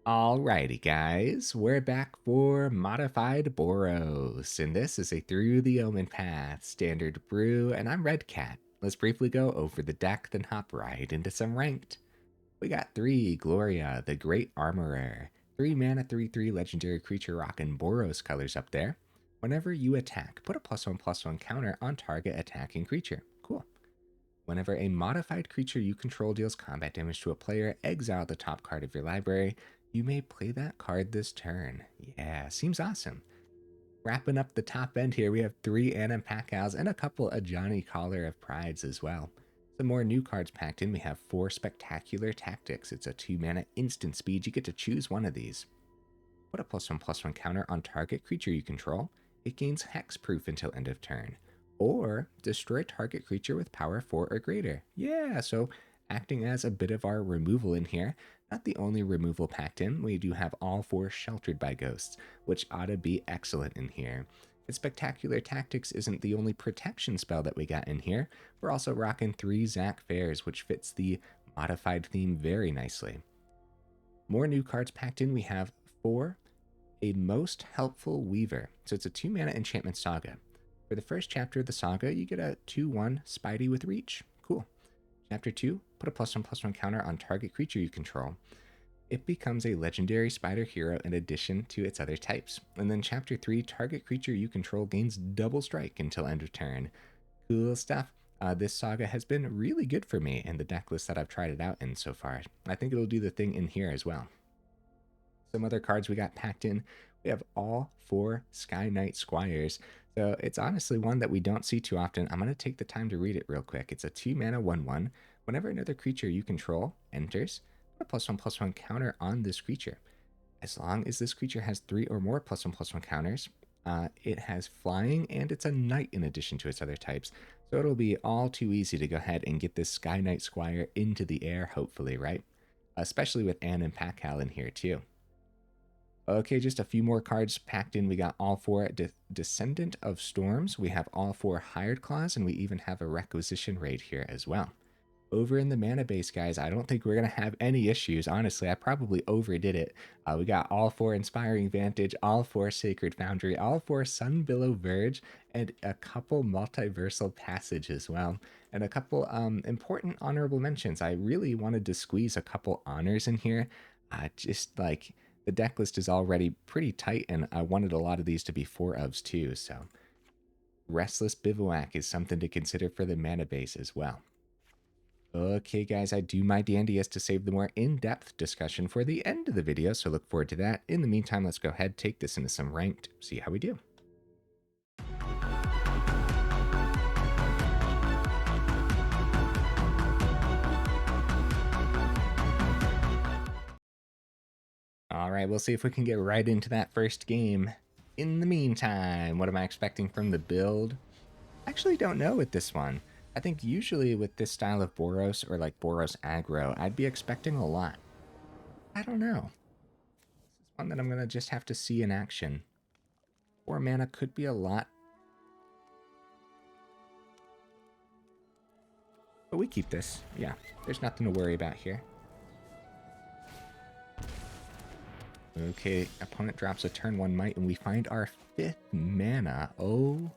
Alrighty guys, we're back for Modified Boros, and this is a Through the Omenpaths standard brew, and I'm Red Cat. Let's briefly go over the deck, then hop right into some Ranked. We got 3 Gloria, the Great Armorer, 3 mana 3/3 legendary creature rockin' Boros colors up there. Whenever you attack, put a +1/+1 counter on target attacking creature. Cool. Whenever a modified creature you control deals combat damage to a player, exile the top card of your library. You may play that card this turn. Yeah, seems awesome. Wrapping up the top end here, we have 3 Anim Pakals and a couple Ajani Collar of Prides as well. Some more new cards packed in. We have 4 Spectacular Tactics. It's a 2 mana instant speed. You get to choose one of these. Put a +1/+1 counter on target creature you control. It gains hexproof until end of turn. Or destroy target creature with power 4 or greater. Yeah, so acting as a bit of our removal in here. Not the only removal packed in, we do have all 4 Sheltered by Ghosts, which ought to be excellent in here. And Spectacular Tactics isn't the only protection spell that we got in here. We're also rocking 3 Zack Fairs, which fits the modified theme very nicely. More new cards packed in, we have 4 A Most Helpful Weaver. So it's a 2 mana enchantment saga. For the first chapter of the saga, you get a 2/1 Spidey with Reach. Cool. Chapter 2, put a +1/+1 counter on target creature you control. It becomes a legendary spider hero in addition to its other types. And then Chapter 3, target creature you control gains double strike until end of turn. Cool stuff. This saga has been really good for me in the deck list that I've tried it out in so far. I think it'll do the thing in here as well. Some other cards we got packed in. We have all 4 Skyknight Squires. So it's honestly one that we don't see too often. I'm going to take the time to read it real quick. It's a 2 mana 1/1. Whenever another creature you control enters, put a +1/+1 counter on this creature. As long as this creature has 3 or more +1/+1 counters, it has flying and it's a knight in addition to its other types. So it'll be all too easy to go ahead and get this Skyknight Squire into the air, hopefully, right? Especially with Anim Pakal in here too. Okay, just a few more cards packed in. We got all 4 Descendant of Storms. We have all 4 Hired Claws, and we even have a Requisition Raid here as well. Over in the mana base, guys, I don't think we're going to have any issues. Honestly, I probably overdid it. We got all 4 Inspiring Vantage, all 4 Sacred Foundry, all 4 Sunbillow Verge, and a couple Multiversal Passage as well. And a couple important honorable mentions. I really wanted to squeeze a couple honors in here. Just like... the deck list is already pretty tight, and I wanted a lot of these to be 4-ofs too, so Restless Bivouac is something to consider for the mana base as well. Okay, guys, I do my dandiest to save the more in-depth discussion for the end of the video, so look forward to that. In the meantime, let's go ahead, take this into some Ranked, see how we do. All right, we'll see if we can get right into that first game. In the meantime, what am I expecting from the build? I actually don't know with this one. I think usually with this style of Boros or like Boros aggro, I'd be expecting a lot. I don't know. This is one that I'm going to just have to see in action. 4 mana could be a lot. But we keep this. Yeah, there's nothing to worry about here. Okay, opponent drops a turn 1 might, and we find our 5th mana. Oh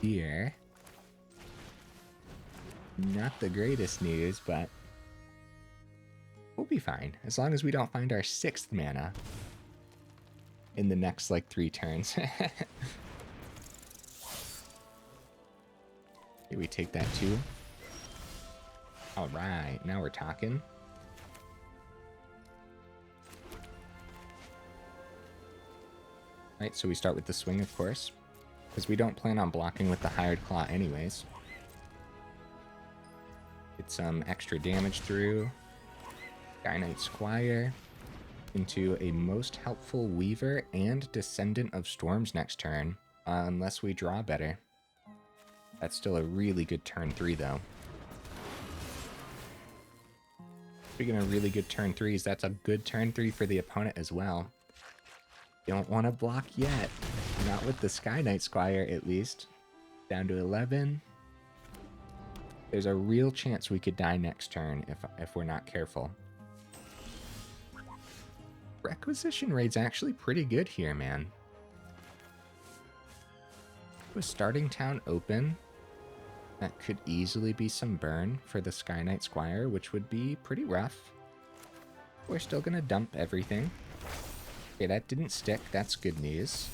dear. Not the greatest news, but we'll be fine. As long as we don't find our 6th mana in the next, like, 3 turns. Here we take that too. Alright, now we're talking. Right, so we start with the swing, of course, because we don't plan on blocking with the Hired Claw anyways. Get some extra damage through. Skyknight Squire into a Most Helpful Weaver and Descendant of Storms next turn, unless we draw better. That's still a really good turn 3, though. Speaking of really good turn 3s, that's a good turn 3 for the opponent as well. Don't want to block yet. Not with the Skyknight Squire, at least. Down to 11. There's a real chance we could die next turn if we're not careful. Requisition Raid's actually pretty good here, man. With starting town open, that could easily be some burn for the Skyknight Squire, which would be pretty rough. We're still gonna dump everything. Okay, that didn't stick. That's good news.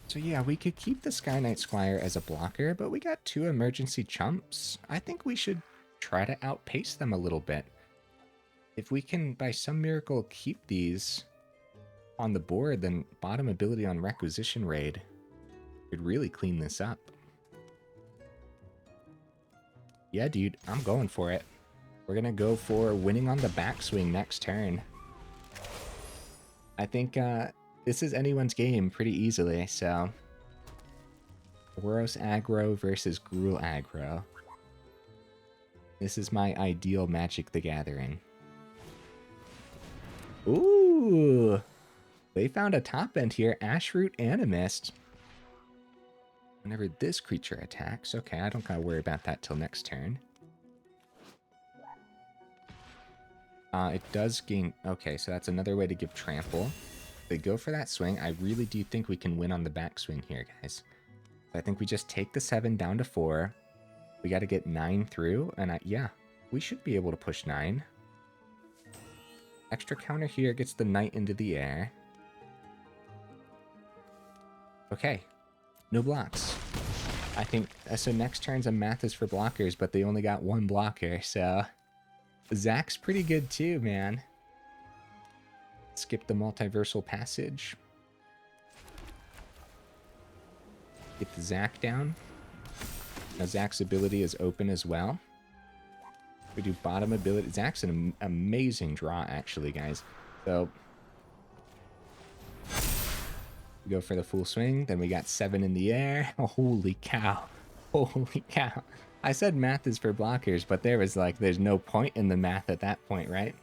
So yeah, we could keep the Skyknight Squire as a blocker, but we got 2 emergency chumps. I think we should try to outpace them a little bit. If we can, by some miracle, keep these on the board, then bottom ability on Requisition Raid could really clean this up. Yeah, dude, I'm going for it. We're going to go for winning on the backswing next turn. I think this is anyone's game pretty easily, so... Boros aggro versus Gruul aggro. This is my ideal Magic the Gathering. Ooh! They found a top end here, Ashroot Animist. Whenever this creature attacks, okay, I don't gotta worry about that till next turn. It does gain... Okay, so that's another way to give trample. They go for that swing. I really do think we can win on the backswing here, guys. So I think we just take the 7 down to 4. We gotta get 9 through, and yeah, we should be able to push 9. Extra counter here gets the knight into the air. Okay, no blocks. I think, so next turn's a math is for blockers, but they only got 1 blocker, so... Zack's pretty good too, man. Skip the Multiversal Passage. Get the Zack down. Now Zack's ability is open as well. We do bottom ability. Zack's an amazing draw, actually, guys. So... we go for the full swing, then we got 7 in the air. Oh, holy cow. Holy cow. I said math is for blockers, but there was like, there's no point in the math at that point, right?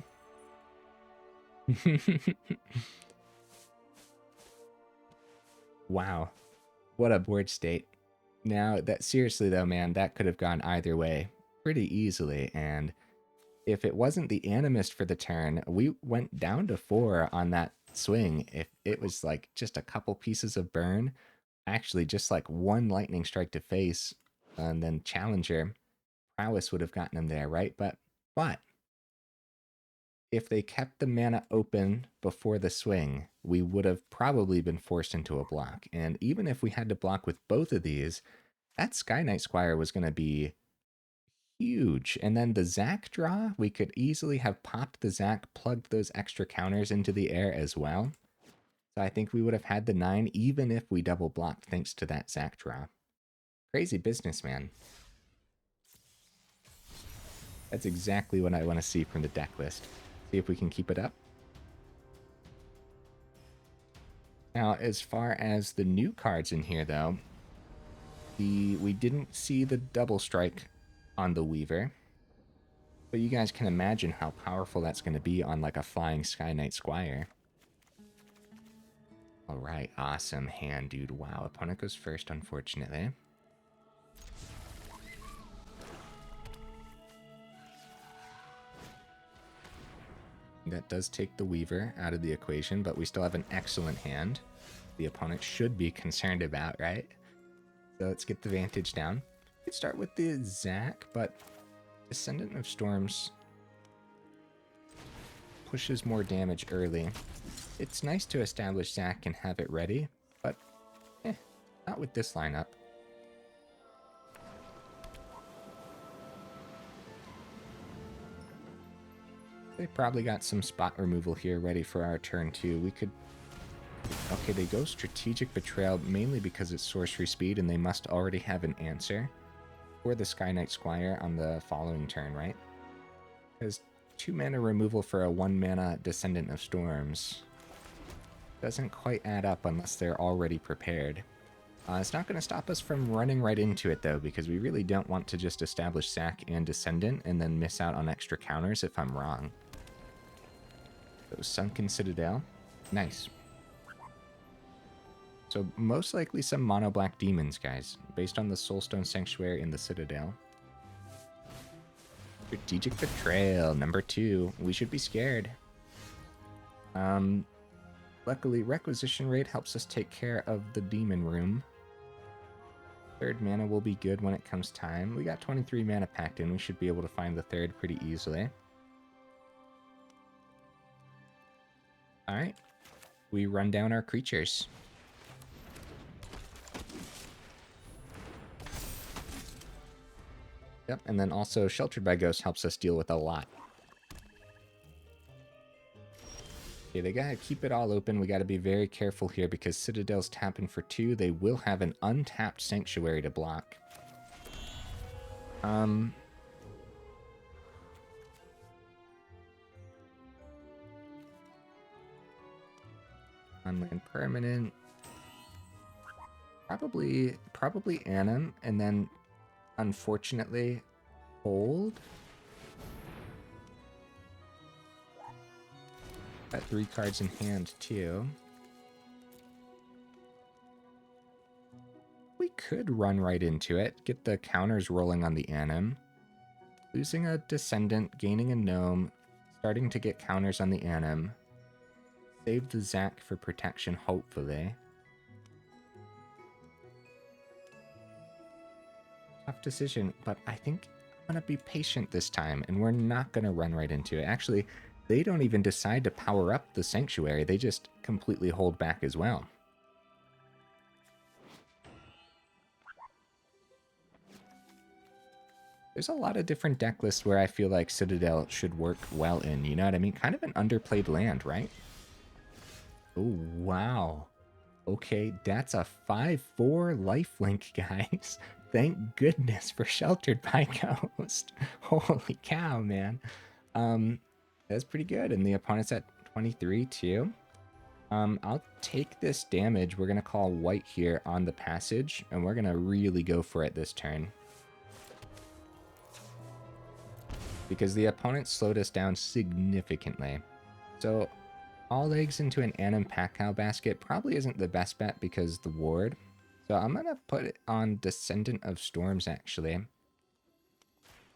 Wow. What a board state. Now, that seriously though, man, that could have gone either way pretty easily, and if it wasn't the Animist for the turn, we went down to 4 on that swing. If it was like just a couple pieces of burn, actually just like 1 lightning strike to face, and then Challenger prowess would have gotten him there, right? But if they kept the mana open before the swing, we would have probably been forced into a block. And even if we had to block with both of these, that Skyknight Squire was going to be huge. And then the Zack draw, we could easily have popped the Zack, plugged those extra counters into the air as well. So I think we would have had the 9 even if we double blocked thanks to that Zack draw. Crazy business, man. That's exactly what I want to see from the deck list. See if we can keep it up. Now, as far as the new cards in here, though, we didn't see the double strike on the Weaver. But you guys can imagine how powerful that's going to be on like a flying Skyknight Squire. Alright, awesome hand, dude. Wow, opponent goes first, unfortunately. That does take the Weaver out of the equation, but we still have an excellent hand. The opponent should be concerned about, right? So let's get the Vantage down. We could start with the Zack, but Descendant of Storms pushes more damage early. It's nice to establish Zack and have it ready, but not with this lineup. They probably got some spot removal here ready for our turn too. We could... Okay, they go Strategic Betrayal mainly because it's sorcery speed and they must already have an answer for the Skyknight Squire on the following turn, right? Because 2 mana removal for a 1 mana Descendant of Storms doesn't quite add up unless they're already prepared. It's not going to stop us from running right into it though, because we really don't want to just establish Zack and Descendant and then miss out on extra counters if I'm wrong. So Sunken Citadel. Nice. So most likely some mono black demons, guys, based on the Soulstone Sanctuary in the Citadel. Strategic Betrayal, number 2. We should be scared. Luckily, Requisition Raid helps us take care of the demon room. Third mana will be good when it comes time. We got 23 mana packed in. We should be able to find the third pretty easily. Alright. We run down our creatures. Yep, and then also Sheltered by Ghost helps us deal with a lot. Okay, they gotta keep it all open. We gotta be very careful here because Citadel's tapping for 2. They will have an untapped Sanctuary to block. Unland permanent. Probably Anim, and then unfortunately hold. Got 3 cards in hand too. We could run right into it, get the counters rolling on the Anim. Losing a Descendant, gaining a Gnome, starting to get counters on the Anim. Save the Zack for protection, hopefully. Tough decision, but I think I'm going to be patient this time, and we're not going to run right into it. Actually, they don't even decide to power up the Sanctuary. They just completely hold back as well. There's a lot of different deck lists where I feel like Citadel should work well in, you know what I mean? Kind of an underplayed land, right? Oh, wow. Okay, that's a 5/4 lifelink, guys. Thank goodness for Sheltered by Ghost. Holy cow, man. That's pretty good. And the opponent's at 23 too. I'll take this damage. We're gonna call white here on the passage, and we're gonna really go for it this turn. Because the opponent slowed us down significantly. So all eggs into an Anim Pakal basket probably isn't the best bet because the ward. So I'm going to put it on Descendant of Storms, actually.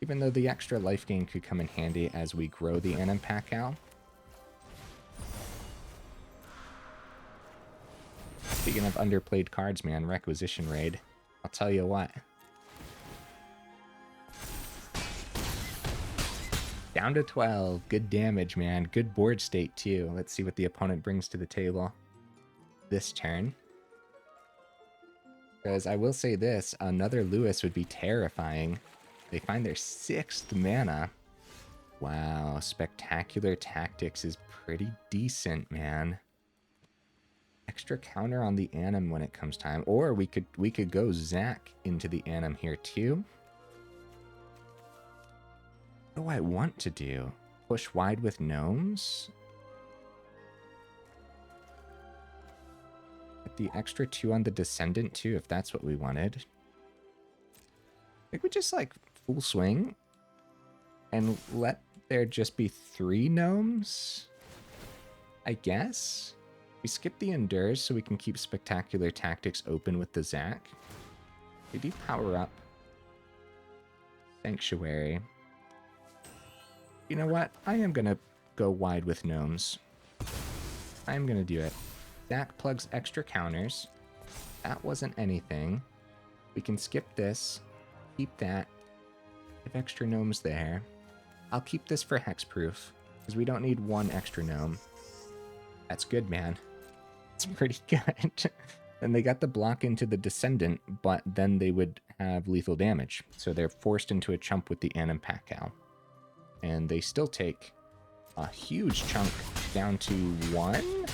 Even though the extra life gain could come in handy as we grow the Anim Pakal. Speaking of underplayed cards, man, Requisition Raid. I'll tell you what. Down to 12. Good damage, man. Good board state, too. Let's see what the opponent brings to the table this turn. Because I will say this, another Lewis would be terrifying. They find their 6th mana. Wow, Spectacular Tactics is pretty decent, man. Extra counter on the Anim when it comes time. Or we could go Zack into the Anim here, too. What do I want to do? Push wide with gnomes? Get the extra 2 on the Descendant too, if that's what we wanted. I think we just like full swing and let there just be 3 gnomes, I guess. We skip the Endures so we can keep Spectacular Tactics open with the Zack. We do power up Sanctuary. You know what? I am going to go wide with gnomes. I am going to do it. Zack plugs extra counters. That wasn't anything. We can skip this. Keep that. If extra gnomes there. I'll keep this for hexproof, because we don't need 1 extra gnome. That's good, man. It's pretty good. And they got the block into the Descendant, but then they would have lethal damage. So they're forced into a chump with the Anim Pakal. And they still take a huge chunk down to 1.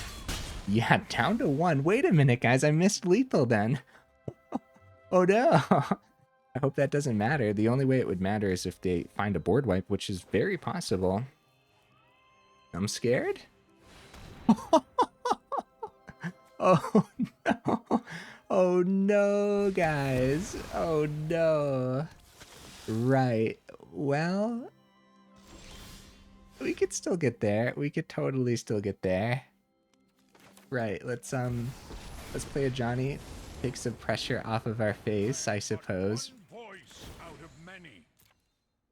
Yeah, down to 1. Wait a minute, guys. I missed lethal then. Oh, no. I hope that doesn't matter. The only way it would matter is if they find a board wipe, which is very possible. I'm scared. Oh, no. Oh, no, guys. Oh, no. Right. Well, we could still get there. We could totally still get there. Right, let's play Ajani. Take some pressure off of our face, I suppose.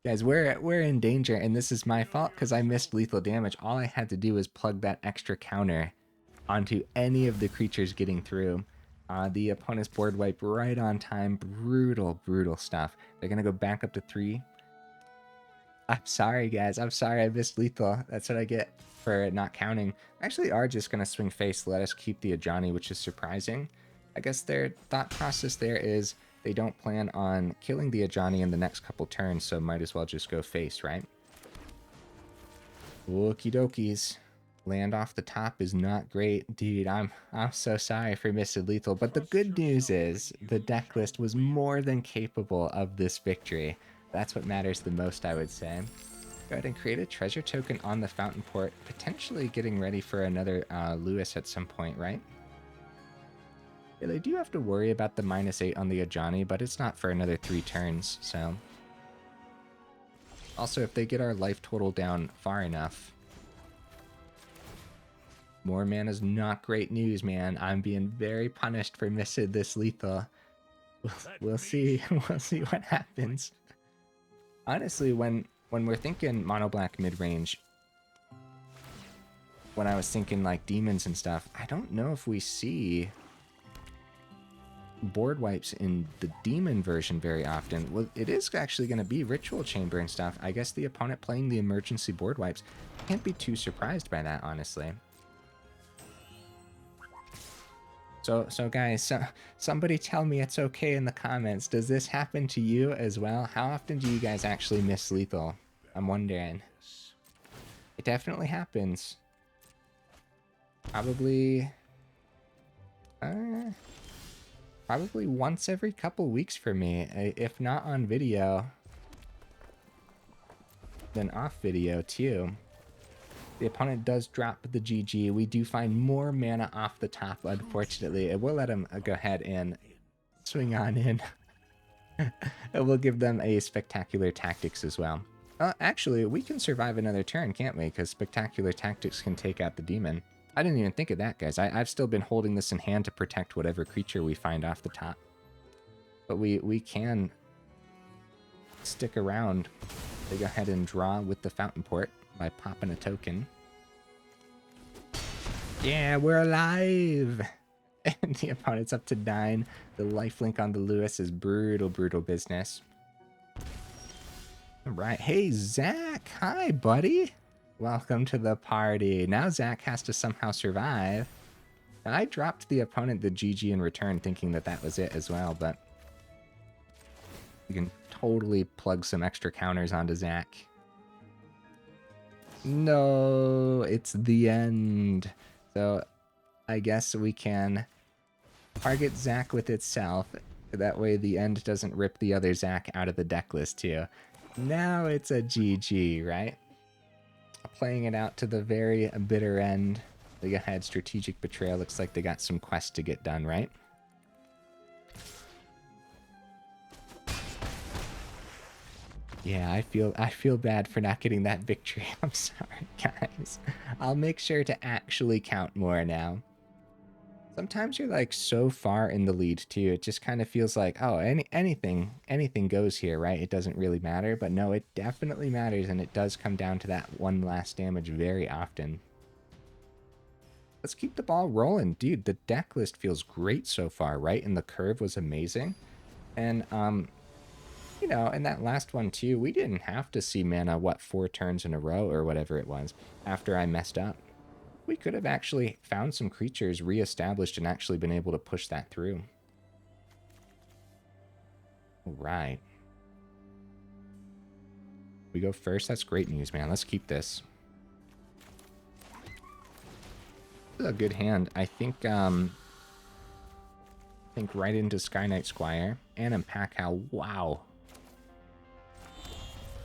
Guys, we're in danger, and this is my fault because I missed lethal damage. All I had to do was plug that extra counter onto any of the creatures getting through. The opponent's board wipe right on time. Brutal, brutal stuff. They're going to go back up to 3. I'm sorry, guys. I'm sorry I missed lethal. That's what I get for not counting. Actually, are just going to swing face, let us keep the Ajani, which is surprising. I guess their thought process there is they don't plan on killing the Ajani in the next couple turns, so might as well just go face, right? Okie dokies. Land off the top is not great. Dude, I'm so sorry for missing lethal, but the good news is the deck list was more than capable of this victory. That's what matters the most, I would say. Go ahead and create a treasure token on the Fountain Port, potentially getting ready for another Lewis at some point, right? Yeah, they do have to worry about the -8 on the Ajani, but it's not for another 3 turns, so... Also, if they get our life total down far enough... More mana's not great news, man. I'm being very punished for missing this lethal. We'll see. We'll see what happens. Honestly, when we're thinking mono black mid-range, when I was thinking like demons and stuff, I don't know if we see board wipes in the demon version very often. Well, it is actually going to be ritual chamber and stuff. I guess the opponent playing the emergency board wipes can't be too surprised by that, honestly. So guys, somebody tell me it's okay in the comments. Does this happen to you as well? How often do you guys actually miss lethal? I'm wondering. It definitely happens. Probably once every couple weeks for me. If not on video, then off video too. The opponent does drop the GG. We do find more mana off the top, unfortunately. And we'll let him go ahead and swing on in. And we'll give them a Spectacular Tactics as well. Actually, we can survive another turn, can't we? Because Spectacular Tactics can take out the demon. I didn't even think of that, guys. I've still been holding this in hand to protect whatever creature we find off the top. But we can stick around. They go ahead and draw with the Fountain Port by popping a token. Yeah, we're alive! And the opponent's up to 9. The lifelink on the Lewis is brutal, brutal business. Alright, hey Zack! Hi, buddy! Welcome to the party. Now Zack has to somehow survive. And I dropped the opponent the GG in return thinking that that was it as well, but... you can totally plug some extra counters onto Zack. No, it's the end. So I guess we can target Zack with itself. That way the end doesn't rip the other Zack out of the deck list too. Now it's a GG, right? Playing it out to the very bitter end. They had Strategic Betrayal. Looks like they got some quests to get done, right? Yeah, I feel bad for not getting that victory. I'm sorry, guys. I'll make sure to actually count more now. Sometimes you're like so far in the lead too. It just kind of feels like, oh, anything goes here, right? It doesn't really matter, but no, it definitely matters, and it does come down to that one last damage very often. Let's keep the ball rolling, dude. The deck list feels great so far, right? And the curve was amazing, and you know, in that last one too, we didn't have to see mana, what, 4 turns in a row or whatever it was after I messed up. We could have actually found some creatures reestablished and actually been able to push that through. All right. We go first. That's great news, man. Let's keep this. This is a good hand. I think right into Skyknight Squire. Anim Pakal. Wow.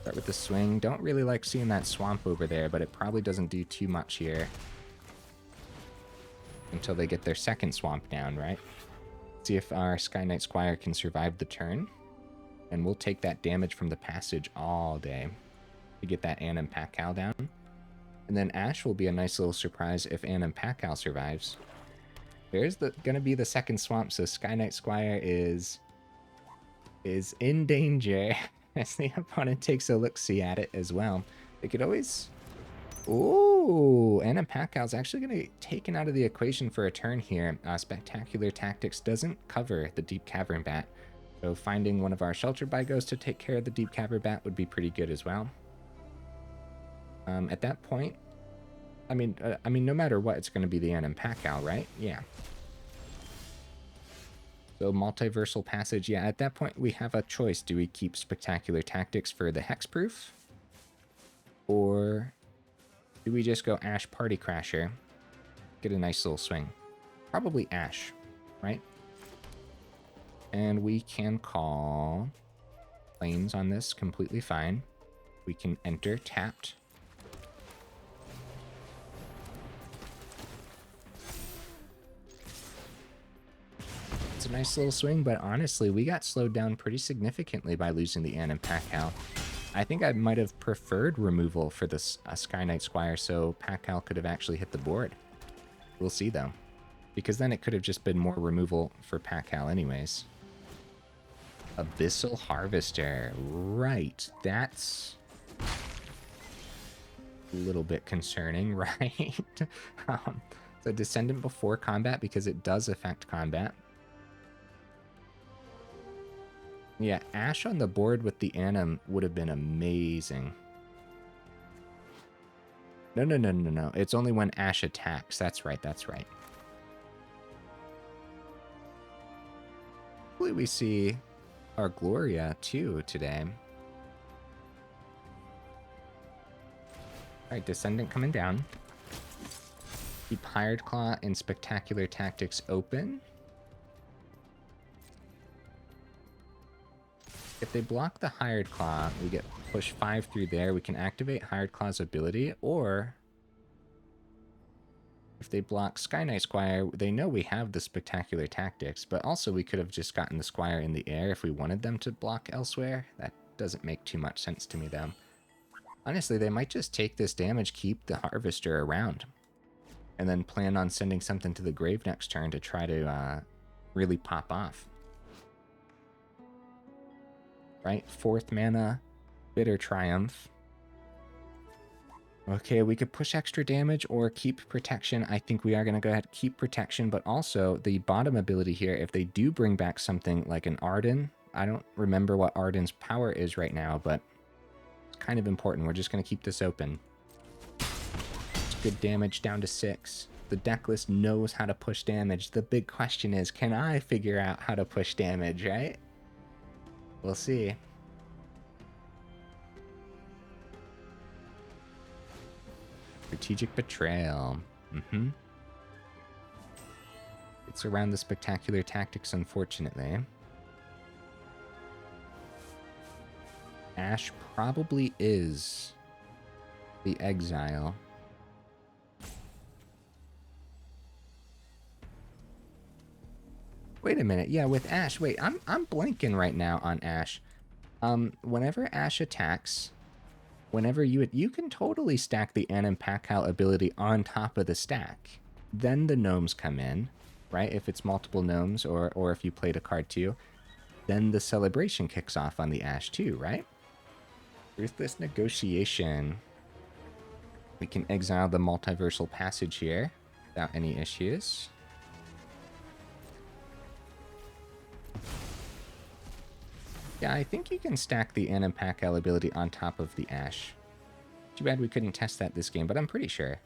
Start with the swing. Don't really like seeing that swamp over there, but it probably doesn't do too much here. Until they get their second swamp down, right? See if our Skyknight Squire can survive the turn. And we'll take that damage from the passage all day to get that Anim Pakal down. And then Ash will be a nice little surprise if Anim Pakal survives. There's gonna be the second swamp, so Skyknight Squire is in danger. as the opponent takes a look-see at it as well. They could always... Ooh, Anim Pakal's actually going to get taken out of the equation for a turn here. Spectacular Tactics doesn't cover the Deep Cavern Bat, so finding one of our Sheltered by Ghosts to take care of the Deep Cavern Bat would be pretty good as well. At that point, I mean, no matter what, it's going to be the Anim Pakal, right? Yeah. So Multiversal Passage, yeah, at that point we have a choice. Do we keep Spectacular Tactics for the Hexproof? Or do we just go Ash Party Crasher? Get a nice little swing. Probably Ash, right? And we can call Plains on this completely fine. We can enter tapped. It's a nice little swing, but honestly, we got slowed down pretty significantly by losing the Anim Pakal. I think I might have preferred removal for this Skyknight Squire, so Pakal could have actually hit the board. We'll see, though. Because then it could have just been more removal for Pakal anyways. Abyssal Harvester. Right. That's a little bit concerning, right? So Descendant before combat because it does affect combat. Yeah, Ash on the board with the Anim would have been amazing. No. It's only when Ash attacks. That's right, that's right. Hopefully we see our Gloria, too, today. Alright, Descendant coming down. Keep Hired Claw and Spectacular Tactics open. If they block the Hired Claw, we get push 5 through there. We can activate Hired Claw's ability, or if they block Skyknight Squire, they know we have the Spectacular Tactics, but also we could have just gotten the Squire in the air if we wanted them to block elsewhere. That doesn't make too much sense to me, though. Honestly, they might just take this damage, keep the Harvester around, and then plan on sending something to the grave next turn to try to really pop off. Right? 4th mana, Bitter Triumph. Okay, we could push extra damage or keep protection. I think we are going to go ahead and keep protection, but also the bottom ability here, if they do bring back something like an Arden, I don't remember what Arden's power is right now, but it's kind of important. We're just going to keep this open. It's good damage down to 6. The deck list knows how to push damage. The big question is, can I figure out how to push damage, right? We'll see. Strategic Betrayal. It's around the Spectacular Tactics, unfortunately. Ash probably is the Exile. Wait a minute. Yeah, with Ash. Wait, I'm blanking right now on Ash. Whenever Ash attacks, whenever you can totally stack the Anim Pakal ability on top of the stack. Then the gnomes come in, right? If it's multiple gnomes or if you played a card too. Then the celebration kicks off on the Ash too, right? Ruthless Negotiation. We can exile the Multiversal Passage here without any issues. Yeah, I think you can stack the Anim Pakal ability on top of the Ash. Too bad we couldn't test that this game, but I'm pretty sure.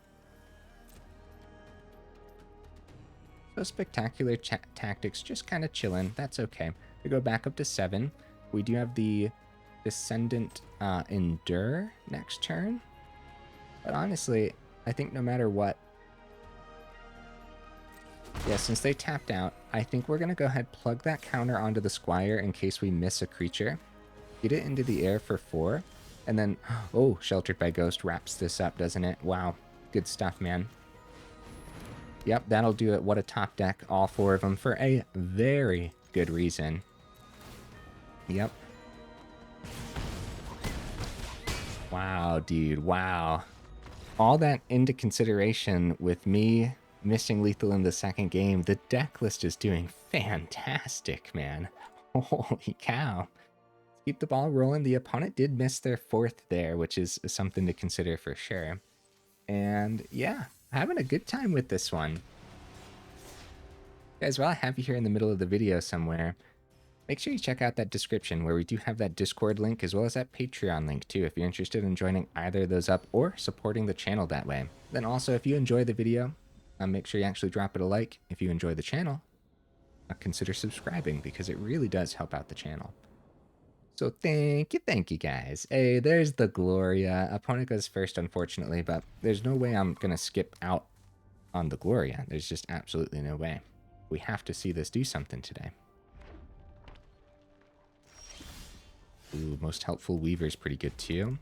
So Spectacular Tactics, just kind of chilling. That's okay. We go back up to 7. We do have the Descendant Endure next turn. But honestly, I think no matter what... Yeah, since they tapped out, I think we're going to go ahead plug that counter onto the Squire in case we miss a creature. Get it into the air for 4. And then, oh, Sheltered by Ghost wraps this up, doesn't it? Wow. Good stuff, man. Yep, that'll do it. What a top deck. All 4 of them for a very good reason. Yep. Wow, dude. Wow. All that into consideration with me missing lethal in the second game, the deck list is doing fantastic, man. Holy cow. Let's keep the ball rolling. The opponent did miss their 4th there, which is something to consider for sure. And yeah, having a good time with this one. Guys, while I have you here in the middle of the video somewhere, make sure you check out that description where we do have that Discord link as well as that Patreon link too if you're interested in joining either of those up or supporting the channel that way. Then also, if you enjoy the video, make sure you actually drop it a like. If you enjoy the channel, consider subscribing because it really does help out the channel. So thank you guys. Hey, there's the Gloria. Opponent goes first, unfortunately, but there's no way I'm going to skip out on the Gloria. There's just absolutely no way. We have to see this do something today. Ooh, Most Helpful Weaver's pretty good too.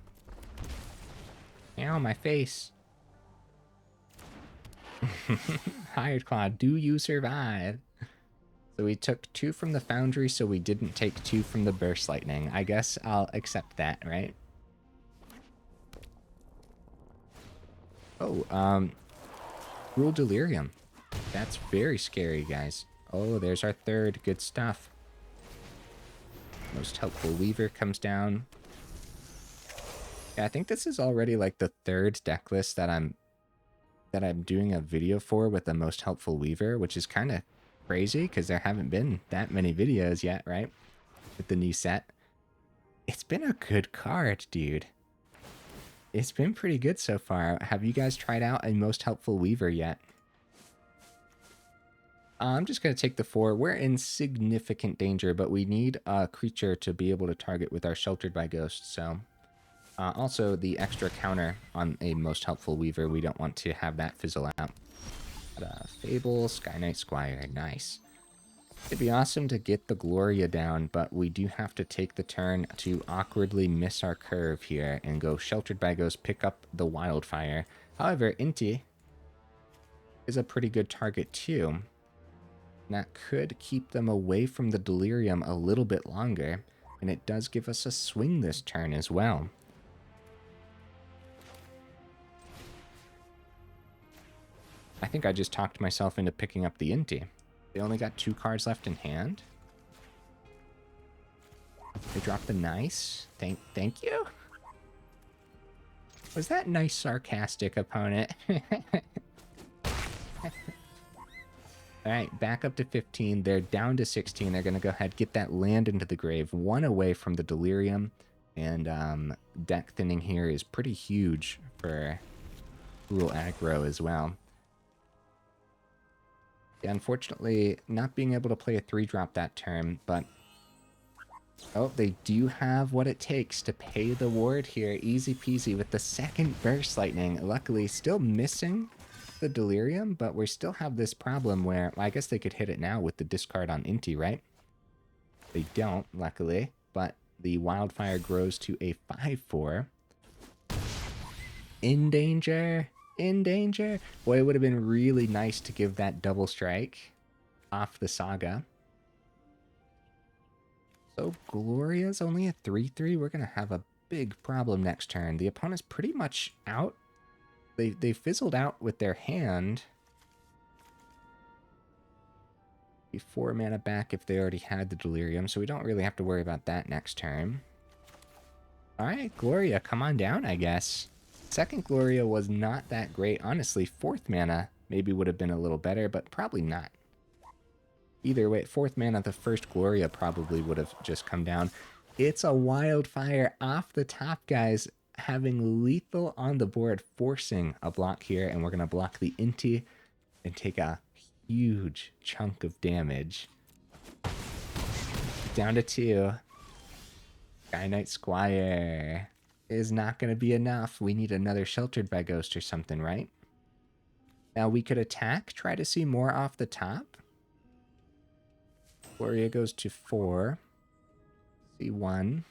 Ow, my face. Hired Claw, do you survive? So we took 2 from the Foundry, so we didn't take 2 from the Burst Lightning. I guess I'll accept that, right? Oh, Cruel Delirium. That's very scary, guys. Oh, there's our 3rd. Good stuff. Most Helpful Weaver comes down. Yeah, I think this is already like the 3rd deck list that I'm doing a video for with the Most Helpful Weaver, which is kind of crazy because there haven't been that many videos yet, right? With the new set. It's been a good card, dude. It's been pretty good so far. Have you guys tried out a Most Helpful Weaver yet? I'm just going to take the 4. We're in significant danger, but we need a creature to be able to target with our Sheltered by Ghosts. So, also the extra counter on a Most Helpful Weaver, we don't want to have that fizzle out. Fable, Skyknight Squire, nice. It'd be awesome to get the Gloria down, but we do have to take the turn to awkwardly miss our curve here and go Sheltered by Ghosts, pick up the Wildfire. However, Inti is a pretty good target too. That could keep them away from the Delirium a little bit longer, and it does give us a swing this turn as well. I think I just talked myself into picking up the Inti. They only got 2 cards left in hand. They dropped the nice. Thank you? Was that nice sarcastic, opponent? Alright, back up to 15. They're down to 16. They're going to go ahead, get that land into the grave. 1 away from the Delirium. And deck thinning here is pretty huge for Cruel Aggro as well. Yeah, unfortunately, not being able to play a 3-drop that turn, but... Oh, they do have what it takes to pay the ward here. Easy peasy with the 2nd Burst Lightning. Luckily, still missing the Delirium, but we still have this problem where... Well, I guess they could hit it now with the discard on Inti, right? They don't, luckily, but the Wildfire grows to a 5/4. In danger! In danger! Boy, it would have been really nice to give that double strike off the Saga. So Gloria's only a 3/3. We're going to have a big problem next turn. The opponent's pretty much out. They fizzled out with their hand. Be 4 mana back if they already had the Delirium, so we don't really have to worry about that next turn. Alright, Gloria, come on down, I guess. 2nd Gloria was not that great. Honestly, 4th mana maybe would have been a little better, but probably not. Either way, 4th mana, the 1st Gloria probably would have just come down. It's a Wildfire off the top, guys. Having lethal on the board, forcing a block here, and we're going to block the Inti and take a huge chunk of damage. Down to 2. Skyknight Squire is not going to be enough. We need another Sheltered by Ghost or something, right? Now we could attack, try to see more off the top. Gloria goes to 4. See 1.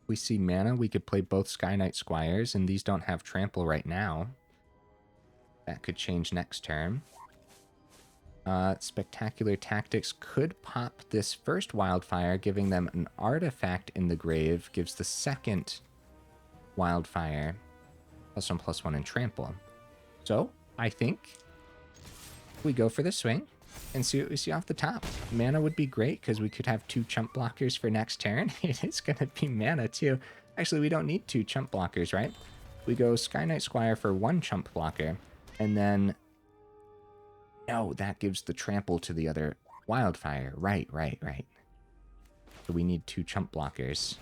We see mana, we could play both Skyknight Squires, and these don't have trample right now. That could change next turn. Spectacular Tactics could pop this first Wildfire, giving them an artifact in the grave, gives the 2nd Wildfire +1/+1 and trample. So, I think we go for the swing. and see what we see off the top. Mana would be great because we could have 2 chump blockers for next turn. It is going to be mana too. Actually, we don't need 2 chump blockers, right? We go Skyknight Squire for 1 chump blocker, and then... No, that gives the trample to the other wildfire. Right. So we need 2 chump blockers,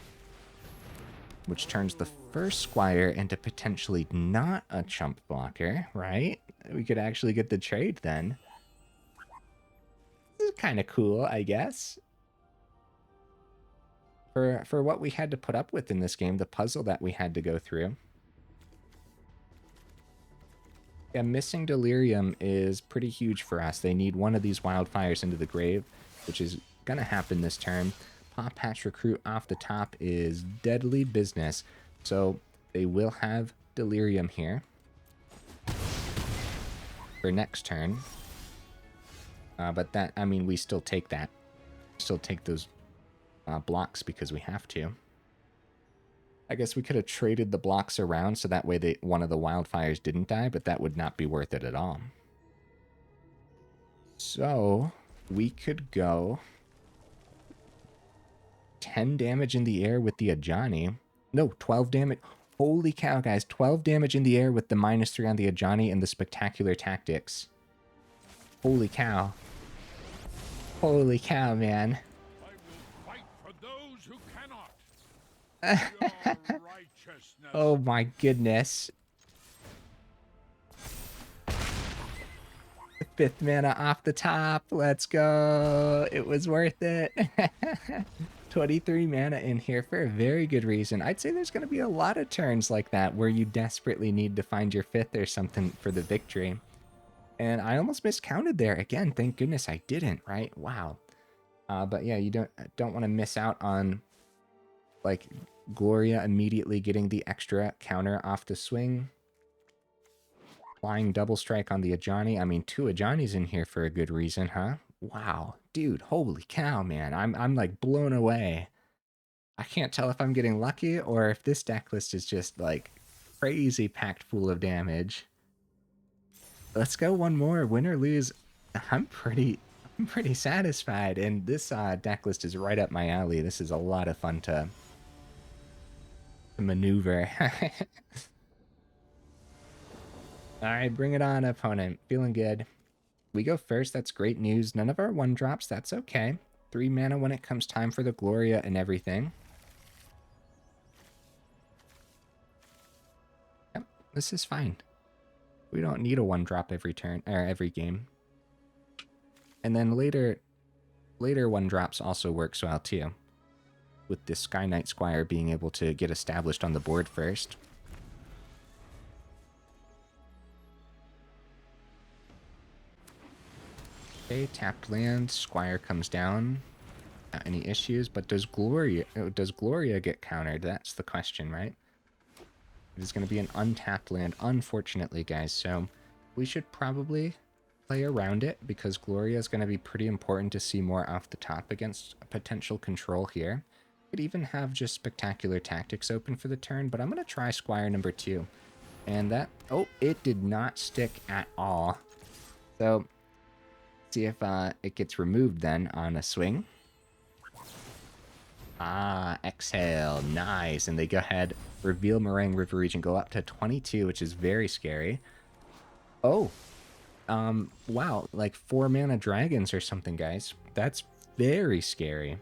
which turns the first Squire into potentially not a chump blocker, right? We could actually get the trade then. This is kind of cool, I guess. For what we had to put up with in this game, the puzzle that we had to go through. Yeah, missing Delirium is pretty huge for us. They need one of these wildfires into the grave, which is going to happen this turn. Paw Patch Recruit off the top is deadly business. So they will have Delirium here for next turn. But that, I mean, we still take that. Still take those blocks because we have to. I guess we could have traded the blocks around so that way one of the wildfires didn't die, but that would not be worth it at all. So we could go 10 damage in the air with the Ajani. No, 12 damage. Holy cow, guys. 12 damage in the air with the -3 on the Ajani and the Spectacular Tactics. Holy cow. Holy cow, man. I will fight for those who cannot. Oh my goodness. 5th mana off the top. Let's go. It was worth it. 23 mana in here for a very good reason. I'd say there's going to be a lot of turns like that where you desperately need to find your 5th or something for the victory. And I almost miscounted there. Again, thank goodness I didn't, right? Wow. But yeah, you don't want to miss out on like Gloria immediately getting the extra counter off the swing. Flying double strike on the Ajani. I mean, 2 Ajanis in here for a good reason, huh? Wow, dude, holy cow, man. I'm like blown away. I can't tell if I'm getting lucky or if this deck list is just like crazy packed full of damage. Let's go one more, win or lose. I'm pretty satisfied, and this deck list is right up my alley. This is a lot of fun to maneuver. All right, bring it on, opponent. Feeling good. We go first. That's great news. None of our 1-drops. That's okay. 3 mana when it comes time for the Gloria and everything. Yep, this is fine. We don't need a 1-drop every turn or every game. And then later 1-drops also works well too, with this Skyknight Squire being able to get established on the board first. Okay, tapped land, Squire comes down. Not any issues, but does Gloria get countered? That's the question, right? It is going to be an untapped land, unfortunately, guys, so we should probably play around it because Gloria is going to be pretty important to see more off the top against a potential control here. Could even have just Spectacular Tactics open for the turn, but I'm going to try Squire number 2. And that... Oh, it did not stick at all. So, see if it gets removed then on a swing. Ah, exhale. Nice. And they go ahead, reveal Meringue River Region, go up to 22, which is very scary. Oh. Wow. Like 4 mana dragons or something, guys. That's very scary.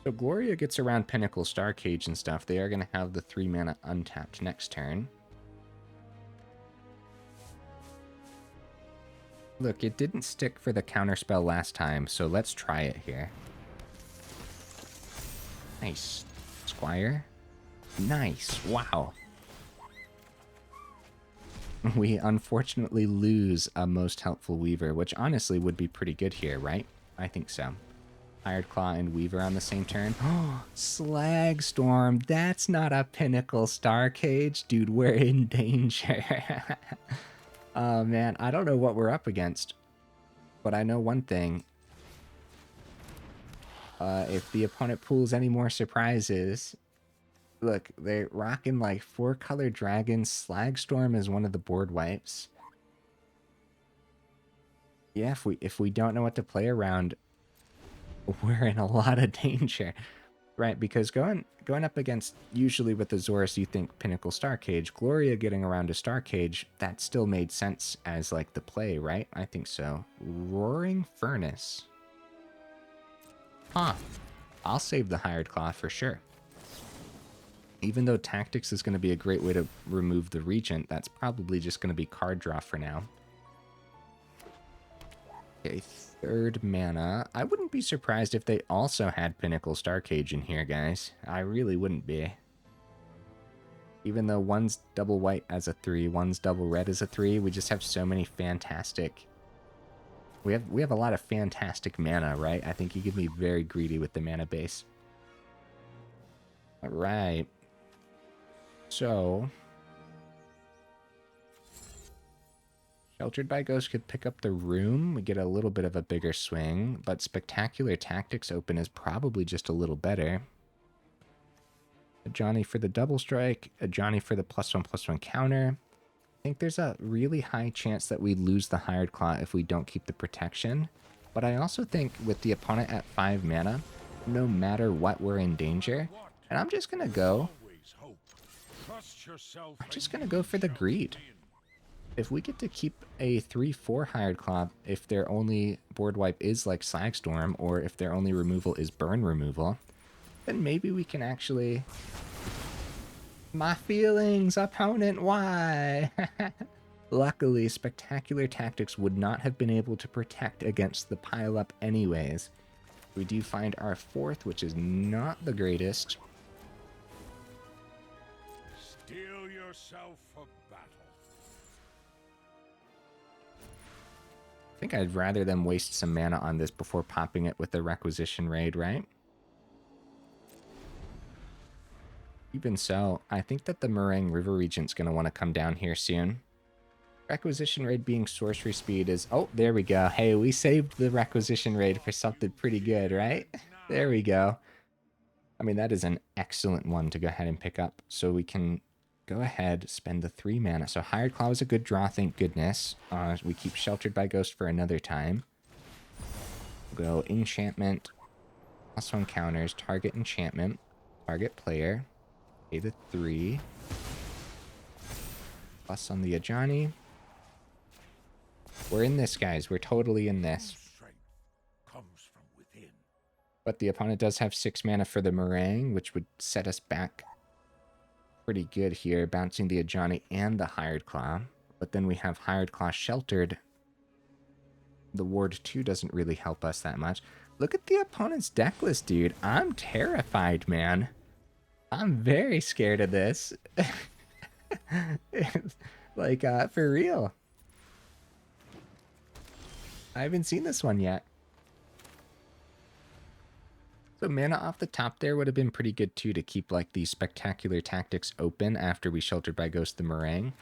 So Gloria gets around Pinnacle, Starcage, and stuff. They are going to have the 3 mana untapped next turn. Look, it didn't stick for the counterspell last time, so let's try it here. Nice. Squire. Nice. Wow. We unfortunately lose a Most Helpful Weaver, which honestly would be pretty good here, right? I think so. Hired Claw and Weaver on the same turn. Oh, Slagstorm. That's not a Pinnacle Starcage. Dude, we're in danger. Oh, man. I don't know what we're up against. But I know one thing. If the opponent pulls any more surprises... Look, they're rocking like 4-color dragons. Slagstorm is one of the board wipes. Yeah, if we don't know what to play around, we're in a lot of danger. Right, because going up against, usually with Azorius, you think Pinnacle Starcage. Gloria getting around to Starcage, that still made sense as, like, the play, right? I think so. Roaring Furnace. Huh. I'll save the Hired Claw for sure. Even though Tactics is going to be a great way to remove the Regent, that's probably just going to be card draw for now. Okay, 3rd mana. I wouldn't be surprised if they also had Pinnacle Starcage in here, guys. I really wouldn't be. Even though one's double white as a 3, one's double red as a 3, we just have so many fantastic... We have a lot of fantastic mana, right? I think you can be very greedy with the mana base. Alright. So... Sheltered by Ghost could pick up the room. We get a little bit of a bigger swing, but Spectacular Tactics open is probably just a little better. Ajani for the double strike, Ajani for the +1/+1 counter. I think there's a really high chance that we lose the Hired Claw if we don't keep the protection. But I also think with the opponent at 5 mana, no matter what, we're in danger. And I'm just gonna go for the greed. If we get to keep a 3/4 Hired Claw, if their only board wipe is like Slagstorm, or if their only removal is burn removal, then maybe we can actually... My feelings, opponent, why? Luckily, Spectacular Tactics would not have been able to protect against the pile-up anyways. We do find our 4th, which is not the greatest. Steel yourself for battle. I think I'd rather them waste some mana on this before popping it with the Requisition Raid, right? Even so, I think that the Meringue River Regent's going to want to come down here soon. Requisition Raid being sorcery speed is... Oh, there we go. Hey, we saved the Requisition Raid for something pretty good, right? There we go. I mean, that is an excellent one to go ahead and pick up. So we can go ahead, spend the 3 mana. So Hired Claw is a good draw, thank goodness. We keep Sheltered by Ghost for another time. We'll go Enchantment, +1 counters, target enchantment, target player. Pay the 3. Plus on the Ajani. We're in this, guys. We're totally in this. But the opponent does have 6 mana for the Meringue, which would set us back pretty good here, bouncing the Ajani and the Hired Claw. But then we have Hired Claw sheltered. The Ward 2 doesn't really help us that much. Look at the opponent's deck list, dude. I'm terrified, man. I'm very scared of this. Like, for real. I haven't seen this one yet. So mana off the top there would have been pretty good too, to keep like these Spectacular Tactics open after we Sheltered by Ghost the Meringue.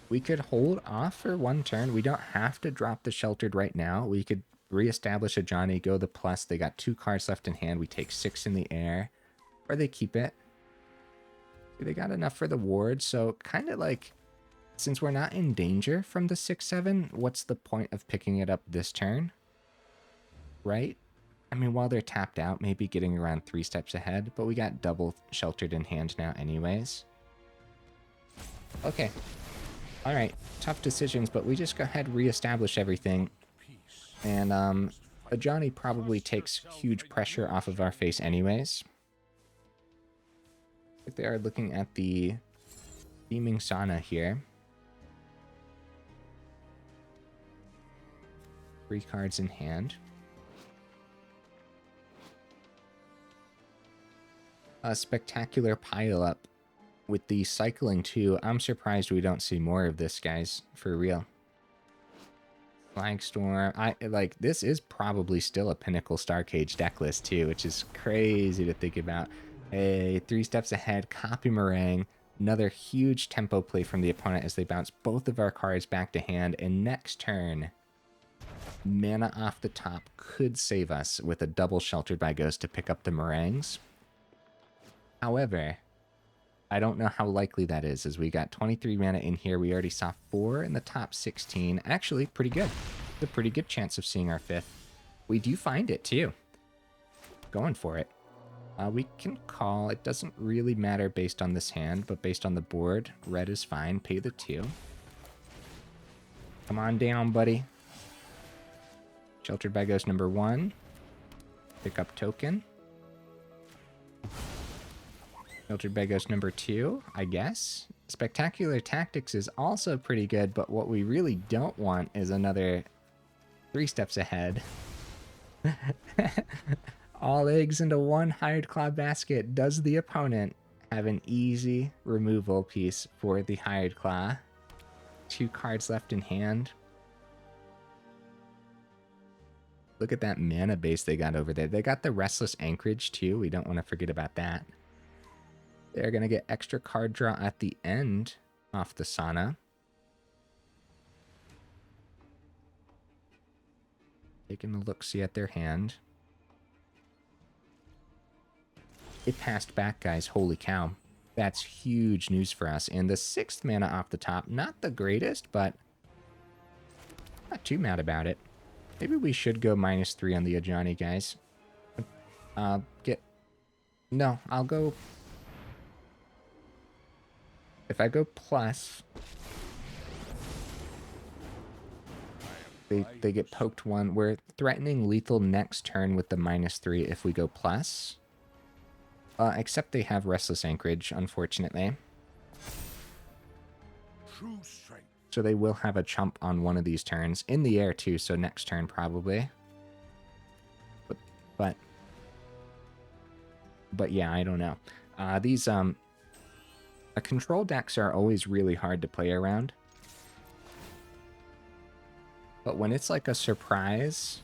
We could hold off for 1 turn. We don't have to drop the Sheltered right now. We could reestablish Ajani, go the plus. They got 2 cards left in hand. We take 6 in the air. Or they keep it. They got enough for the ward, so kind of like, since we're not in danger from the 6/7, what's the point of picking it up this turn? Right? I mean, while they're tapped out, maybe getting around 3 steps ahead, but we got double Sheltered in hand now anyways. Okay. Alright, tough decisions, but we just go ahead and reestablish everything. And Ajani probably takes huge pressure off of our face anyways. If they are looking at the Beaming Sauna here. 3 cards in hand. A Spectacular pile-up with the cycling too. I'm surprised we don't see more of this, guys, for real. Slagstorm. This is probably still a Pinnacle Starcage deck list too, which is crazy to think about. A 3 steps ahead, copy Meringue. Another huge tempo play from the opponent as they bounce both of our cards back to hand. And next turn, mana off the top could save us with a double Sheltered by Ghost to pick up the Meringues. However, I don't know how likely that is, as we got 23 mana in here. We already saw 4 in the top 16. Actually, pretty good. It's a pretty good chance of seeing our 5th. We do find it, too. Going for it. We can call. It doesn't really matter based on this hand, but based on the board, red is fine. Pay the 2. Come on down, buddy. Sheltered by Ghost number 1. Pick up token. Sheltered by Ghost number 2, I guess. Spectacular Tactics is also pretty good, but what we really don't want is another 3 steps ahead. All eggs into one Hired Claw basket. Does the opponent have an easy removal piece for the Hired Claw? 2 cards left in hand. Look at that mana base they got over there. They got the Restless Anchorage too. We don't want to forget about that. They're going to get extra card draw at the end off the Sana. Taking a look-see at their hand. It passed back, guys. Holy cow. That's huge news for us. And the 6th mana off the top, not the greatest, but not too mad about it. Maybe we should go -3 on the Ajani, guys. No, I'll go... If I go plus... They get poked 1. We're threatening lethal next turn with the -3 if we go plus. Except they have Restless Anchorage, unfortunately. True strength. So they will have a chump on one of these turns. In the air, too, so next turn, probably. But yeah, I don't know. These control decks are always really hard to play around. But when it's like a surprise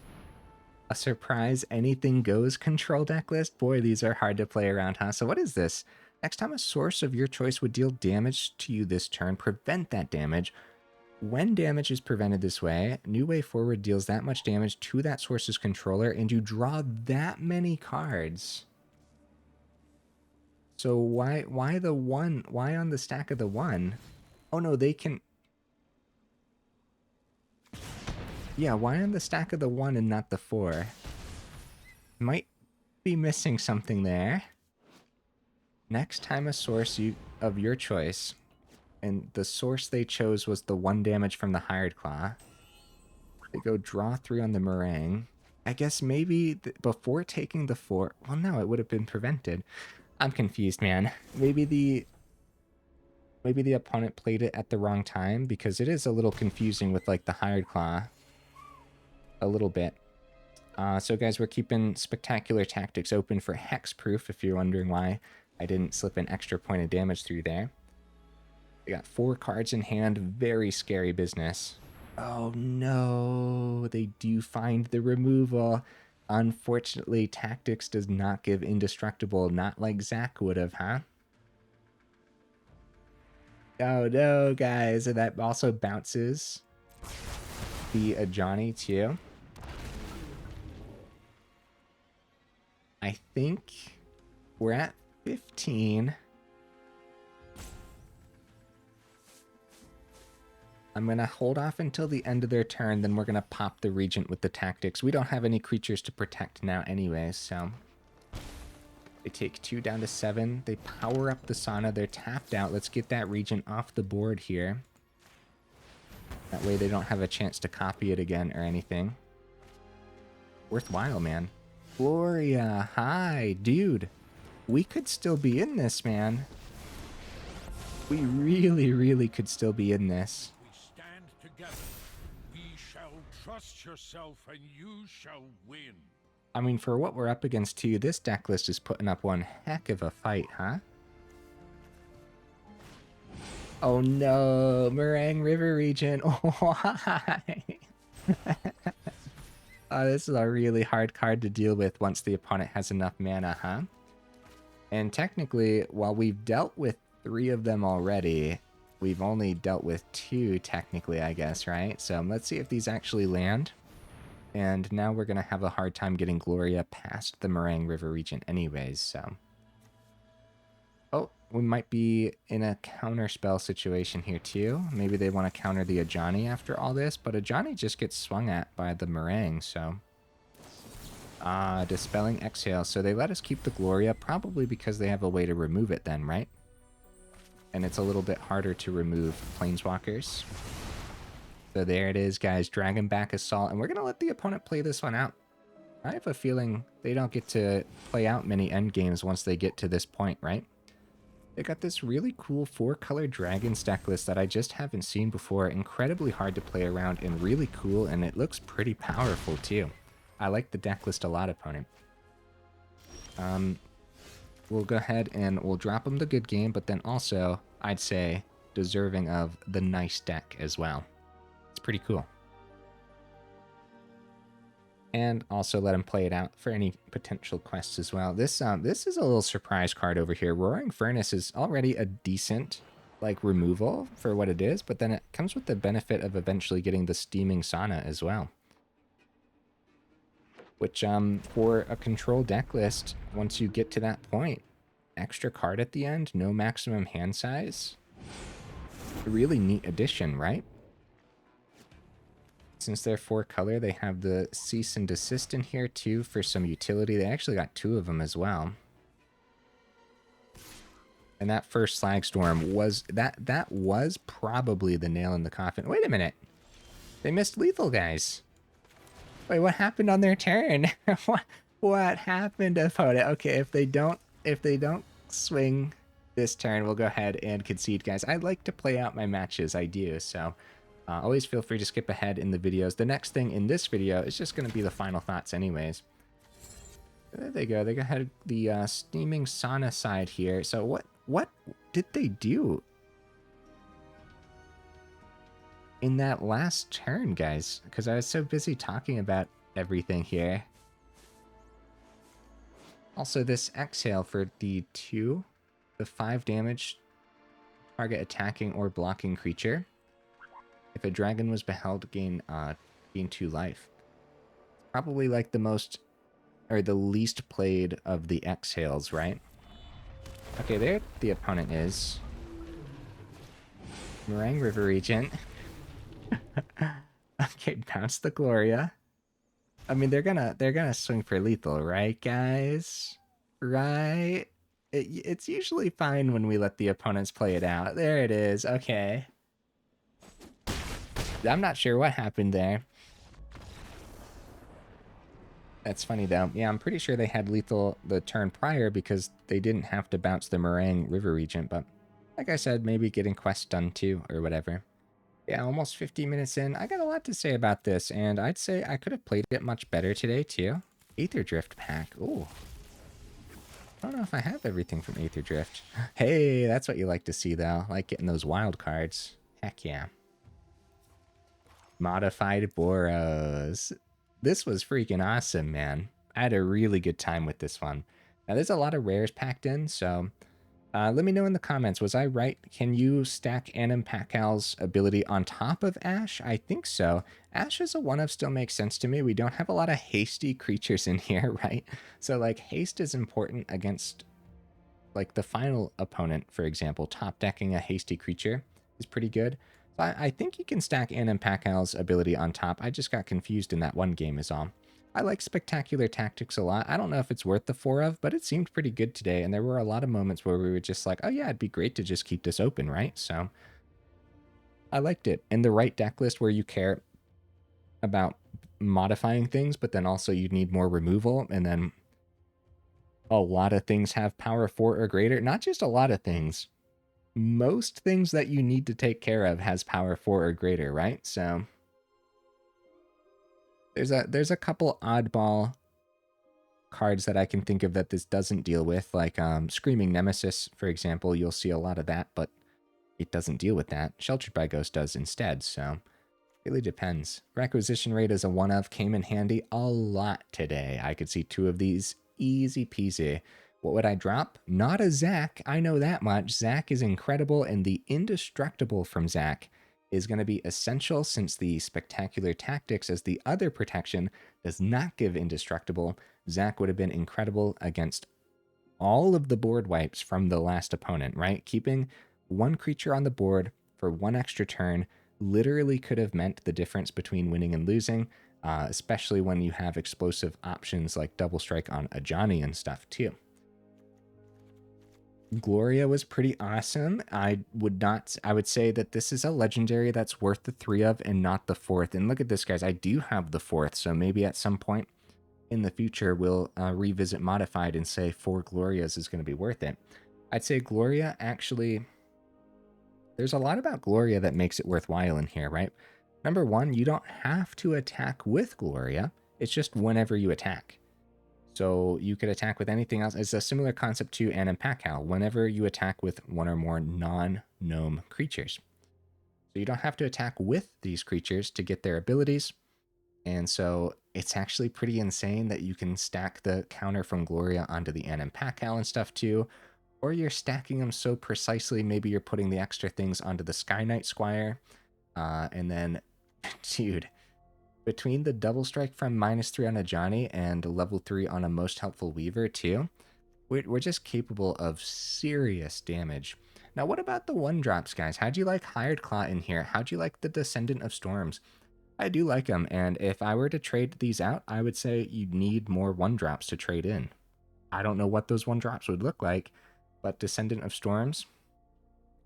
anything goes control deck list, boy, these are hard to play around, huh? So what is this? Next time a source of your choice would deal damage to you this turn, prevent that damage. When damage is prevented this way, New Way Forward deals that much damage to that source's controller, and you draw that many cards. So why the 1? Why on the stack of the 1? Oh no, they can... Yeah, why on the stack of the 1 and not the 4? Might be missing something there. Next time a source of your choice, and the source they chose was the 1 damage from the Hired Claw, they go draw 3 on the Meringue. I guess maybe before taking the 4... Well, no, it would have been prevented. I'm confused, man. Maybe the opponent played it at the wrong time, because it is a little confusing with, like, the Hired Claw. A little bit. So guys, we're keeping Spectacular Tactics open for hexproof, if you're wondering why I didn't slip an extra point of damage through there. We got 4 cards in hand. Very scary business. Oh no, they do find the removal. Unfortunately, Tactics does not give Indestructible, not like Zack would have, huh? Oh no, guys, and that also bounces the Ajani too. I think we're at 15. I'm going to hold off until the end of their turn, then we're going to pop the Regent with the Tactics. We don't have any creatures to protect now anyways, so... They take 2 down to 7. They power up the Sana. They're tapped out. Let's get that Regent off the board here. That way they don't have a chance to copy it again or anything. Worthwhile, man. Gloria, hi, dude. We could still be in this, man. We really could still be in this. We stand together. We shall trust yourself and you shall win. I mean, for what we're up against too, this deck list is putting up one heck of a fight, huh? Oh no, Meringue River Regent. Why? Oh, this is a really hard card to deal with once the opponent has enough mana, huh? And technically, while we've dealt with 3 of them already, we've only dealt with 2 technically, I guess, right? So let's see if these actually land. And now we're going to have a hard time getting Gloria past the Meringue River Regent anyways, so... Oh, we might be in a counter spell situation here too. Maybe they want to counter the Ajani after all this, but Ajani just gets swung at by the Meringue, so... Dispelling Exhale. So they let us keep the Gloria, probably because they have a way to remove it then, right? And it's a little bit harder to remove Planeswalkers. So there it is, guys. Dragonback Assault. And we're going to let the opponent play this one out. I have a feeling they don't get to play out many endgames once they get to this point, right? They got this really cool 4-color Dragons deck list that I just haven't seen before. Incredibly hard to play around and really cool, and it looks pretty powerful too. I like the deck list a lot, opponent. We'll go ahead and we'll drop them the good game, but then also, I'd say, deserving of the nice deck as well. It's pretty cool. And also let him play it out for any potential quests as well. This is a little surprise card over here. Roaring Furnace is already a decent like removal for what it is, but then it comes with the benefit of eventually getting the Steaming Sauna as well. Which for a control deck list, once you get to that point, extra card at the end, no maximum hand size. A really neat addition, right? Since they're 4-color, they have the Cease and Desist in here too for some utility. They actually got 2 of them as well. And that first Slagstorm was that was probably the nail in the coffin. Wait a minute. They missed lethal, guys. Wait, what happened on their turn? What happened, opponent? Okay, if they don't swing this turn, we'll go ahead and concede, guys. I like to play out my matches, I do, so always feel free to skip ahead in the videos. The next thing in this video is just going to be the final thoughts anyways. There they go. They had the Steaming Sauna side here. So what did they do in that last turn, guys? Because I was so busy talking about everything here. Also, this Exhale for the 5 damage, target attacking or blocking creature. If a dragon was beheld, gain 2 life. Probably like the most, or the least played of the Exhales, right? Okay, there the opponent is. Meringue River Regent. Okay, bounce the Gloria. I mean, they're gonna swing for lethal, right, guys? Right? It's usually fine when we let the opponents play it out. There it is. Okay. I'm not sure what happened there. That's funny, though. Yeah, I'm pretty sure they had lethal the turn prior because they didn't have to bounce the Meringue River Regent, but like I said, maybe getting quests done too, or whatever. Yeah, almost 50 minutes in. I got a lot to say about this, and I'd say I could have played it much better today, too. Aether Drift pack. Ooh. I don't know if I have everything from Aether Drift. Hey, that's what you like to see, though. Like getting those wild cards. Heck yeah. Modified Boros. This was freaking awesome, man. I had a really good time with this one. Now, there's a lot of rares packed in, so let me know in the comments. Was I right? Can you stack Anim Pakal's ability on top of Ash? I think so. Ash as a 1-of still makes sense to me. We don't have a lot of hasty creatures in here, right? So, like, haste is important against, like, the final opponent, for example. Top decking a hasty creature is pretty good. So I think you can stack Anim Pakal's ability on top. I just got confused in that one game is all. I like Spectacular Tactics a lot. I don't know if it's worth the 4-of, but it seemed pretty good today. And there were a lot of moments where we were just like, oh yeah, it'd be great to just keep this open, right? So I liked it. And the right deck list where you care about modifying things, but then also you need more removal. And then a lot of things have power 4 or greater. Not just a lot of things. Most things that you need to take care of has power 4 or greater, right? So there's a couple oddball cards that I can think of that this doesn't deal with, like Screaming Nemesis, for example. You'll see a lot of that, but it doesn't deal with that. Sheltered by Ghost does instead, so it really depends. Requisition Raid as a 1-of came in handy a lot today. I could see 2 of these easy peasy. What would I drop? Not a Zack, I know that much. Zack is incredible, and the Indestructible from Zack is going to be essential since the Spectacular Tactics as the other protection does not give Indestructible. Zack would have been incredible against all of the board wipes from the last opponent, right? Keeping one creature on the board for one extra turn literally could have meant the difference between winning and losing, especially when you have explosive options like double strike on Ajani and stuff too. Gloria was pretty awesome. I would say that this is a legendary that's worth the 3 of and not the 4th. And look at this, guys. I do have the 4th, so maybe at some point in the future we'll revisit modified and say 4 Glorias is going to be worth it. I'd say Gloria actually, there's a lot about Gloria that makes it worthwhile in here, right? Number 1, you don't have to attack with Gloria. It's just whenever you attack. So you could attack with anything else. It's a similar concept to Anim Pakal, whenever you attack with one or more non-gnome creatures. So you don't have to attack with these creatures to get their abilities. And so it's actually pretty insane that you can stack the counter from Gloria onto the Anim Pakal and stuff too. Or you're stacking them so precisely, maybe you're putting the extra things onto the Skyknight Squire. And then, dude, between the double strike from -3 on Ajani and level 3 on a most helpful Weaver too, we're just capable of serious damage. Now, what about the 1-drops, guys? How'd you like Hired Claw in here? How'd you like the Descendant of Storms? I do like them, and if I were to trade these out, I would say you'd need more 1-drops to trade in. I don't know what those 1-drops would look like, but Descendant of Storms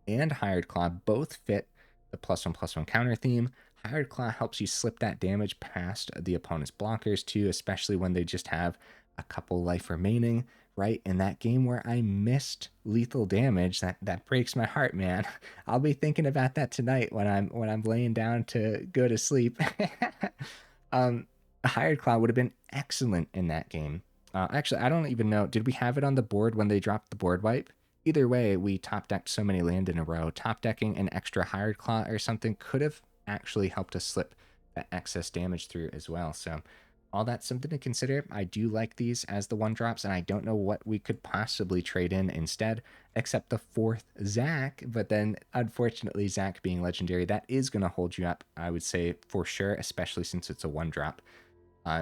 and Hired Claw both fit the +1/+1 counter theme. Hired Claw helps you slip that damage past the opponent's blockers too, especially when they just have a couple life remaining, right? In that game where I missed lethal damage, that breaks my heart, man. I'll be thinking about that tonight when I'm laying down to go to sleep. Hired Claw would have been excellent in that game. Actually, I don't even know. Did we have it on the board when they dropped the board wipe? Either way, we top decked so many land in a row. Top decking an extra Hired Claw or something could have actually helped us slip that excess damage through as well. So all that's something to consider. I do like these as the 1-drops, and I don't know what we could possibly trade in instead, except the 4th Zack. But then, unfortunately, Zack being legendary, that is going to hold you up, I would say, for sure, especially since it's a 1-drop.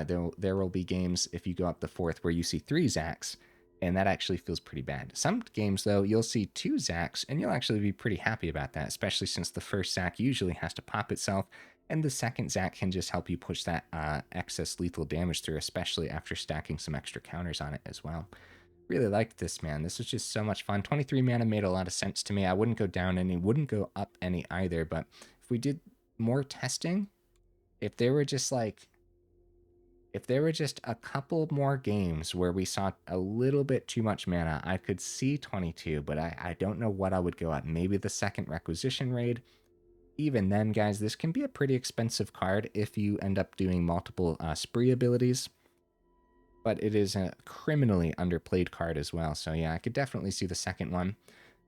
There will be games, if you go up the 4th, where you see 3 Zacks, and that actually feels pretty bad. Some games, though, you'll see 2 Zacks, and you'll actually be pretty happy about that, especially since the first Zack usually has to pop itself, and the second Zack can just help you push that excess lethal damage through, especially after stacking some extra counters on it as well. Really liked this, man. This was just so much fun. 23 mana made a lot of sense to me. I wouldn't go down any, wouldn't go up any either, but if we did more testing, if there were just a couple more games where we saw a little bit too much mana, I could see 22, but I don't know what I would go at. Maybe the second Requisition Raid. Even then, guys, this can be a pretty expensive card if you end up doing multiple spree abilities. But it is a criminally underplayed card as well. So yeah, I could definitely see the second one.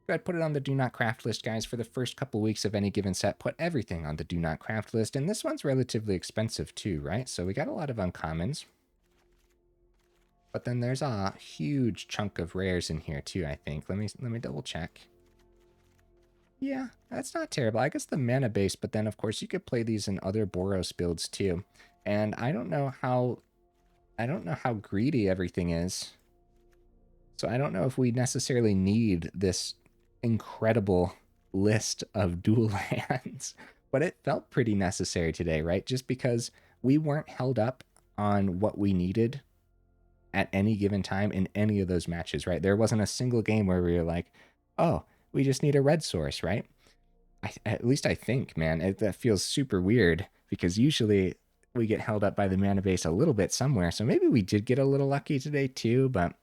Go ahead, put it on the Do Not Craft list, guys. For the first couple weeks of any given set, put everything on the Do Not Craft list. And this one's relatively expensive too, right? So we got a lot of uncommons. But then there's a huge chunk of rares in here too, I think. Let me double check. Yeah, that's not terrible. I guess the mana base, but then of course you could play these in other Boros builds too. And I don't know how greedy everything is. So I don't know if we necessarily need this incredible list of dual lands, but it felt pretty necessary today, right? Just because we weren't held up on what we needed at any given time in any of those matches, right? There wasn't a single game where we were like, oh, we just need a red source, right? At least I think, man, that feels super weird because usually we get held up by the mana base a little bit somewhere. So maybe we did get a little lucky today too, but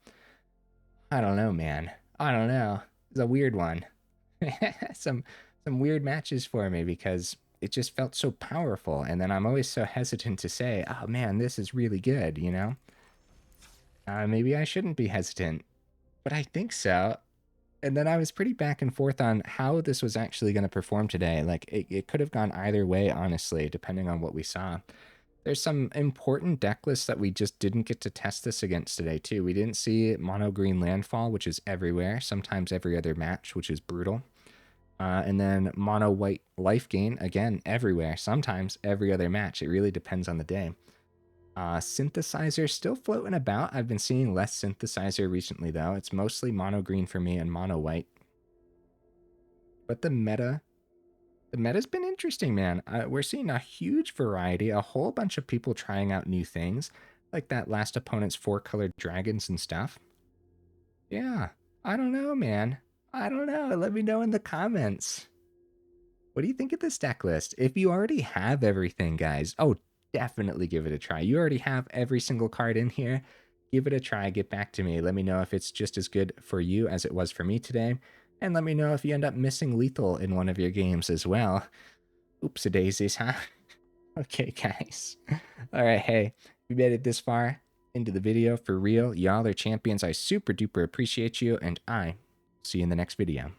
I don't know, man. I don't know. It's a weird one. some weird matches for me because it just felt so powerful. And then I'm always so hesitant to say, oh man, this is really good, you know? Maybe I shouldn't be hesitant, but I think so. And then I was pretty back and forth on how this was actually going to perform today. Like, it could have gone either way, honestly, depending on what we saw. There's some important deck lists that we just didn't get to test this against today, too. We didn't see mono green landfall, which is everywhere, sometimes every other match, which is brutal. And then mono white life gain, again, everywhere, sometimes every other match. It really depends on the day. Synthesizer still floating about. I've been seeing less synthesizer recently, though. It's mostly mono green for me and mono white. But the meta's been interesting, man. We're seeing a huge variety, a whole bunch of people trying out new things, like that last opponent's 4-colored dragons and stuff. Yeah, I don't know, man. I don't know. Let me know in the comments. What do you think of this deck list? If you already have everything, guys, oh, definitely give it a try. You already have every single card in here. Give it a try. Get back to me. Let me know if it's just as good for you as it was for me today. And let me know if you end up missing lethal in one of your games as well. Oops a daisies, huh? Okay, guys. All right, hey, we made it this far into the video for real. Y'all are champions. I super duper appreciate you, and I see you in the next video.